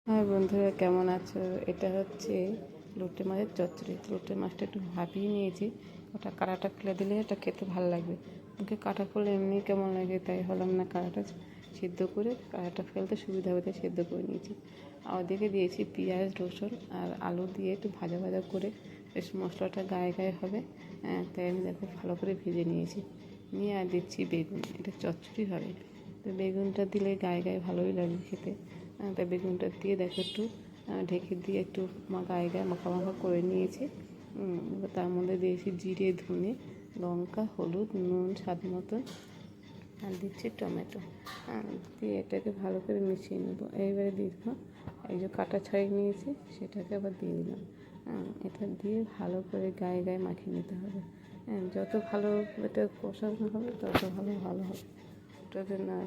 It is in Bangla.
হ্যাঁ বন্ধুরা, কেমন আছো? এটা হচ্ছে লোটে মাছের চচ্চড়ি। লোটে মাছটা একটু ভাপিয়ে নিয়েছি, ওটা কাঁটাটা ফেলে দিলে এটা খেতে ভালো লাগবে। ওকে কাঁটা ফেলে এমনি কেমন লাগে, তাই হলাম না কাঁটাটা সিদ্ধ করে কাঁটাটা ফেলতে সুবিধা হবে তাই সিদ্ধ করে নিয়েছি। আর ওদিকে দিয়েছি পেঁয়াজ, রসুন আর আলু দিয়ে একটু ভাজা ভাজা করে বেশ মশলাটা গায়ে গায়ে হবে, তাই আমি দেখো ভালো করে ভেজে নিয়েছি। নিয়ে আর দিচ্ছি বেগুন, এটা চচ্চড়ি হবে তো বেগুনটা দিলে গায়ে গায়ে ভালোই লাগবে খেতে। তাই বেগুনটা দিয়ে দেখো একটু ঢেকে দিয়ে একটু গায়ে গায়ে মাখা মাখা করে নিয়েছি। তার মধ্যে দিয়েছি জিরে, ধনে, লঙ্কা, হলুদ, নুন স্বাদ মতো, আর দিচ্ছি টমেটো। দিয়ে এটাকে ভালো করে মিশিয়ে নেবো। এইবারে দিয়ে দেবো এই যে কাটা ছাড়িয়ে নিয়েছি, সেটাকে আবার দিয়ে দিলাম। এটা দিয়ে ভালো করে গায়ে গায়ে মাখিয়ে নিতে হবে। যত ভালো এটা কষানো হবে তত ভালো হবে। ওটাতে না